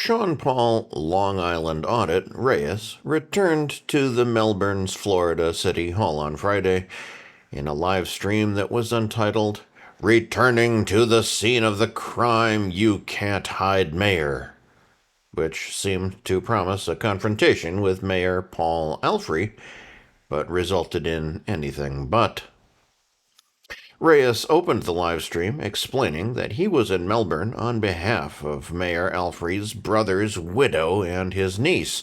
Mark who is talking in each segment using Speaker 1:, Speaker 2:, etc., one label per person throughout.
Speaker 1: SeanPaul Long Island Audit Reyes returned to the Melbourne's Florida City Hall on Friday in a live stream that was entitled, "Returning to the Scene of the Crime You Can't Hide Mayor," which seemed to promise a confrontation with Mayor Paul Alfrey, but resulted in anything but. Reyes opened the live stream explaining that he was in Melbourne on behalf of Mayor Alfrey's brother's widow and his niece,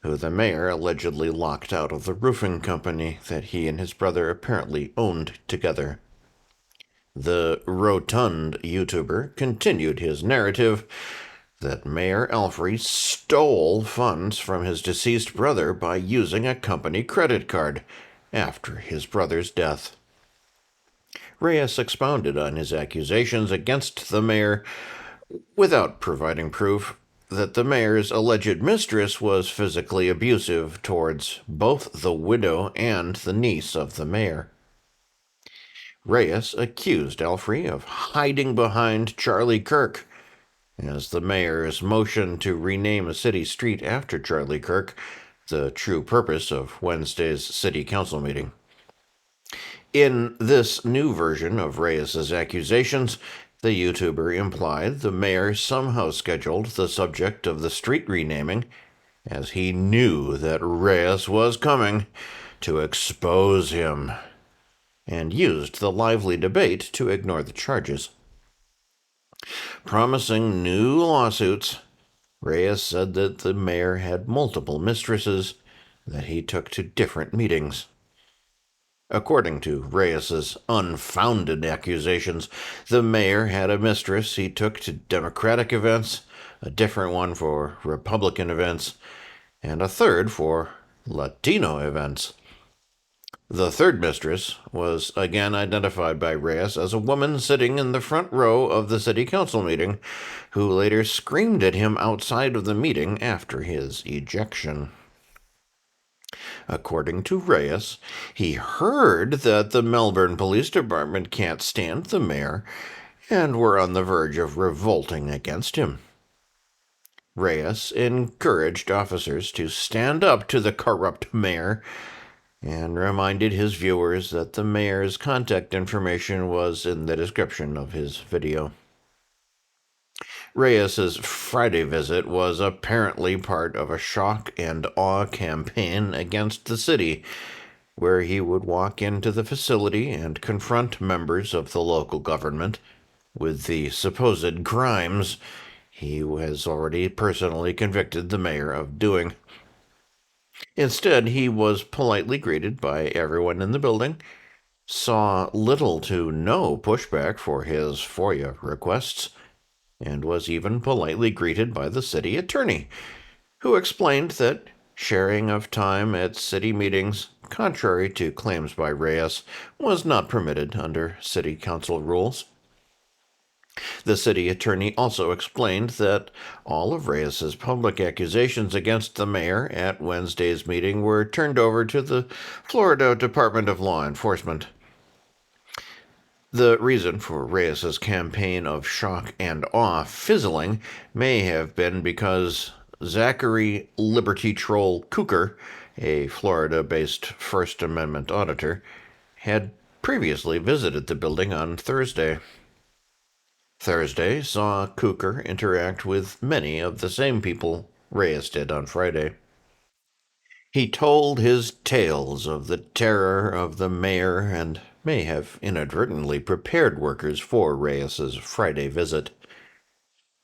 Speaker 1: who the mayor allegedly locked out of the roofing company that he and his brother apparently owned together. The rotund YouTuber continued his narrative that Mayor Alfrey stole funds from his deceased brother by using a company credit card after his brother's death. Reyes expounded on his accusations against the mayor without providing proof that the mayor's alleged mistress was physically abusive towards both the widow and the niece of the mayor. Reyes accused Alfrey of hiding behind Charlie Kirk, as the mayor's motion to rename a city street after Charlie Kirk, the true purpose of Wednesday's city council meeting. In this new version of Reyes's accusations, the YouTuber implied the mayor somehow scheduled the subject of the street renaming, as he knew that Reyes was coming, to expose him, and used the lively debate to ignore the charges. Promising new lawsuits, Reyes said that the mayor had multiple mistresses that he took to different meetings. According to Reyes's unfounded accusations, the mayor had a mistress he took to Democratic events, a different one for Republican events, and a third for Latino events. The third mistress was again identified by Reyes as a woman sitting in the front row of the city council meeting, who later screamed at him outside of the meeting after his ejection. According to Reyes, he heard that the Melbourne Police Department can't stand the mayor and were on the verge of revolting against him. Reyes encouraged officers to stand up to the corrupt mayor and reminded his viewers that the mayor's contact information was in the description of his video. Reyes's Friday visit was apparently part of a shock and awe campaign against the city, where he would walk into the facility and confront members of the local government with the supposed crimes he has already personally convicted the mayor of doing. Instead, he was politely greeted by everyone in the building, saw little to no pushback for his FOIA requests, and was even politely greeted by the city attorney, who explained that sharing of time at city meetings, contrary to claims by Reyes, was not permitted under city council rules. The city attorney also explained that all of Reyes's public accusations against the mayor at Wednesday's meeting were turned over to the Florida Department of Law Enforcement. The reason for Reyes's campaign of shock and awe fizzling may have been because Zachary Liberty Troll Cooker, a Florida-based First Amendment auditor, had previously visited the building on Thursday. Thursday saw Cooker interact with many of the same people Reyes did on Friday. He told his tales of the terror of the mayor and may have inadvertently prepared workers for Reyes's Friday visit.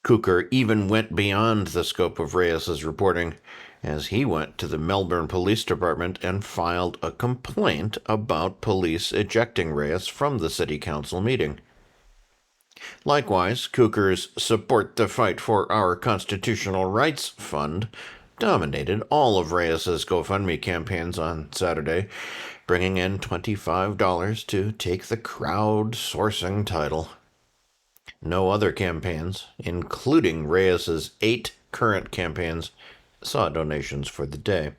Speaker 1: Cooker even went beyond the scope of Reyes's reporting, as he went to the Melbourne Police Department and filed a complaint about police ejecting Reyes from the city council meeting. Likewise, Cooker's Support the Fight for Our Constitutional Rights Fund dominated all of Reyes's GoFundMe campaigns on Saturday, bringing in $25 to take the crowd-sourcing title. No other campaigns, including Reyes's 8 current campaigns, saw donations for the day.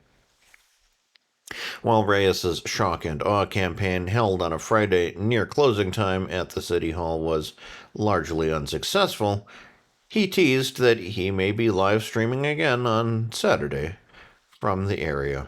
Speaker 1: While Reyes's shock and awe campaign held on a Friday near closing time at the City Hall was largely unsuccessful, He teased that he may be live streaming again on Saturday from the area.